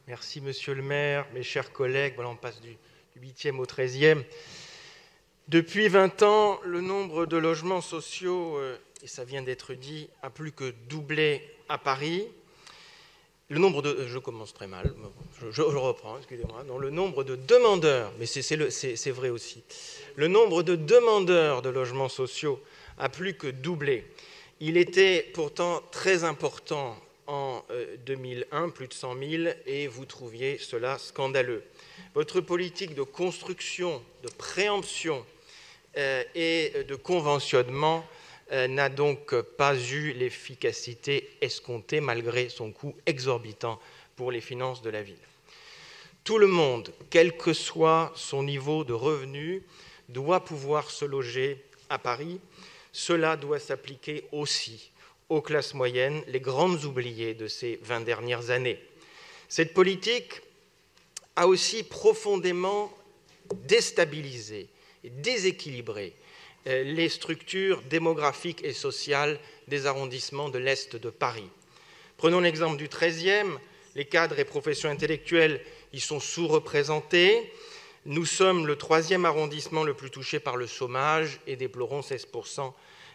Merci, monsieur le maire, mes chers collègues. Voilà, on passe du 8e au 13e. Depuis 20 ans, le nombre de logements sociaux, et ça vient d'être dit, a plus que doublé à Paris. Je commence très mal, je reprends, excusez-moi. Le nombre de demandeurs, mais c'est vrai aussi, le nombre de demandeurs de logements sociaux a plus que doublé. Il était pourtant très important en 2001, plus de 100 000, et vous trouviez cela scandaleux. Votre politique de construction, de préemption et de conventionnement n'a donc pas eu l'efficacité escomptée malgré son coût exorbitant pour les finances de la ville. Tout le monde, quel que soit son niveau de revenu, doit pouvoir se loger à Paris. Cela doit s'appliquer aussi aux classes moyennes, les grandes oubliées de ces 20 dernières années. Cette politique a aussi profondément déstabilisé et déséquilibré les structures démographiques et sociales des arrondissements de l'Est de Paris. Prenons l'exemple du 13e, les cadres et professions intellectuelles y sont sous-représentés. Nous sommes le 3e arrondissement le plus touché par le chômage et déplorons 16%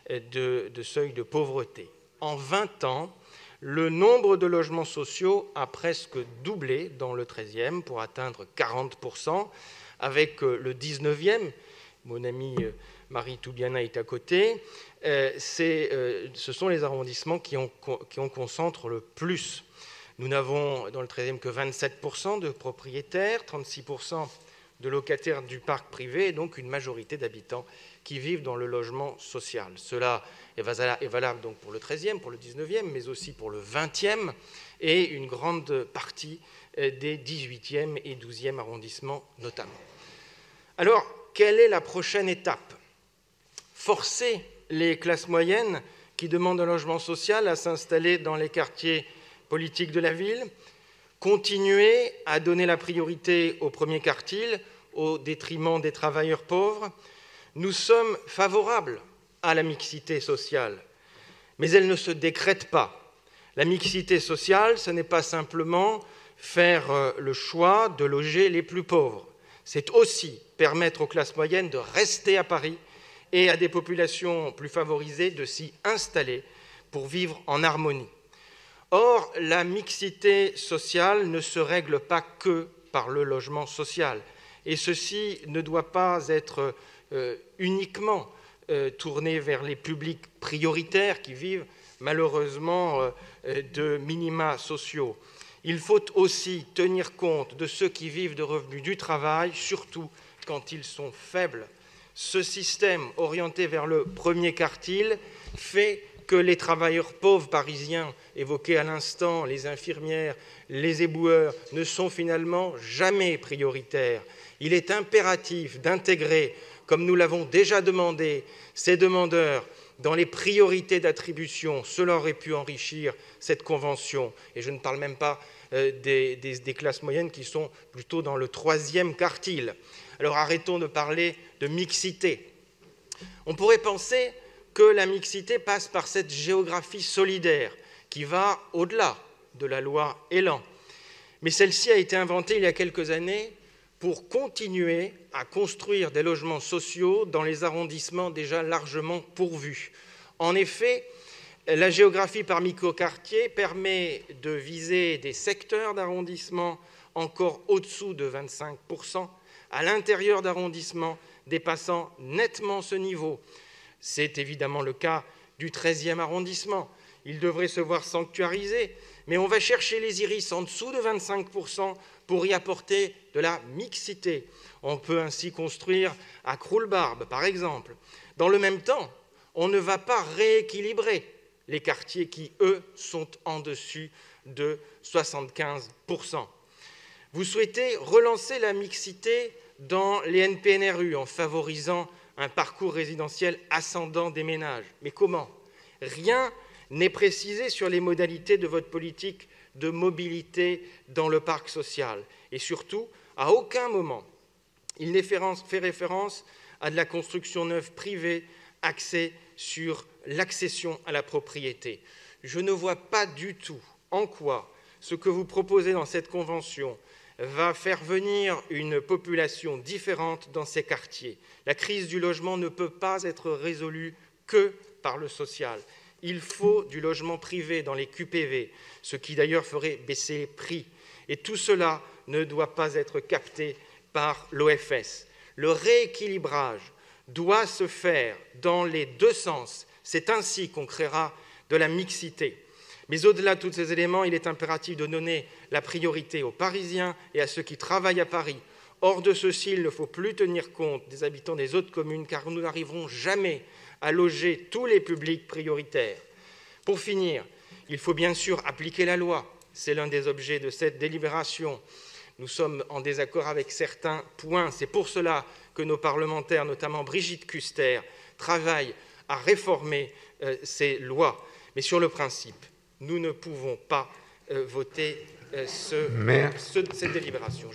de seuil de pauvreté. En 20 ans, le nombre de logements sociaux a presque doublé dans le 13e pour atteindre 40%, avec le 19e, mon ami Marie Toubiana est à côté, ce sont les arrondissements qui en concentrent le plus. Nous n'avons dans le 13e que 27% de propriétaires, 36% de locataires du parc privé, et donc une majorité d'habitants qui vivent dans le logement social. Cela est valable donc pour le 13e, pour le 19e, mais aussi pour le 20e et une grande partie des 18e et 12e arrondissements notamment. Alors, quelle est la prochaine étape ? Forcer les classes moyennes qui demandent un logement social à s'installer dans les quartiers politiques de la ville, continuer à donner la priorité au premier quartile au détriment des travailleurs pauvres. Nous sommes favorables à la mixité sociale, mais elle ne se décrète pas. La mixité sociale, ce n'est pas simplement faire le choix de loger les plus pauvres. C'est aussi permettre aux classes moyennes de rester à Paris et à des populations plus favorisées de s'y installer pour vivre en harmonie. Or, la mixité sociale ne se règle pas que par le logement social, et ceci ne doit pas être uniquement tourné vers les publics prioritaires qui vivent malheureusement de minima sociaux. Il faut aussi tenir compte de ceux qui vivent de revenus du travail, surtout quand ils sont faibles. Ce système orienté vers le premier quartile fait que les travailleurs pauvres parisiens évoqués à l'instant, les infirmières, les éboueurs, ne sont finalement jamais prioritaires. Il est impératif d'intégrer, comme nous l'avons déjà demandé, ces demandeurs dans les priorités d'attribution. Cela aurait pu enrichir cette convention. Et je ne parle même pas des classes moyennes qui sont plutôt dans le 3e quartile. Alors arrêtons de parler de mixité. On pourrait penser que la mixité passe par cette géographie solidaire qui va au-delà de la loi Elan. Mais celle-ci a été inventée il y a quelques années pour continuer à construire des logements sociaux dans les arrondissements déjà largement pourvus. En effet, la géographie par microquartier permet de viser des secteurs d'arrondissement encore au-dessous de 25%, à l'intérieur d'arrondissements dépassant nettement ce niveau. C'est évidemment le cas du 13e arrondissement. Il devrait se voir sanctuarisé, mais on va chercher les iris en dessous de 25% pour y apporter de la mixité. On peut ainsi construire à Croulebarbe, par exemple. Dans le même temps, on ne va pas rééquilibrer les quartiers qui, eux, sont en dessus de 75%. Vous souhaitez relancer la mixité dans les NPNRU en favorisant un parcours résidentiel ascendant des ménages. Mais comment ? Rien n'est précisé sur les modalités de votre politique de mobilité dans le parc social. Et surtout, à aucun moment, il n'est fait référence à de la construction neuve privée axée sur l'accession à la propriété. Je ne vois pas du tout en quoi ce que vous proposez dans cette convention va faire venir une population différente dans ces quartiers. La crise du logement ne peut pas être résolue que par le social. Il faut du logement privé dans les QPV, ce qui d'ailleurs ferait baisser les prix. Et tout cela ne doit pas être capté par l'OFS. Le rééquilibrage doit se faire dans les deux sens. C'est ainsi qu'on créera de la mixité. Mais au-delà de tous ces éléments, il est impératif de donner la priorité aux Parisiens et à ceux qui travaillent à Paris. Hors de ceci, il ne faut plus tenir compte des habitants des autres communes, car nous n'arriverons jamais à loger tous les publics prioritaires. Pour finir, il faut bien sûr appliquer la loi. C'est l'un des objets de cette délibération. Nous sommes en désaccord avec certains points. C'est pour cela que nos parlementaires, notamment Brigitte Kuster, travaillent à réformer ces lois. Mais sur le principe, nous ne pouvons pas voter cette délibération.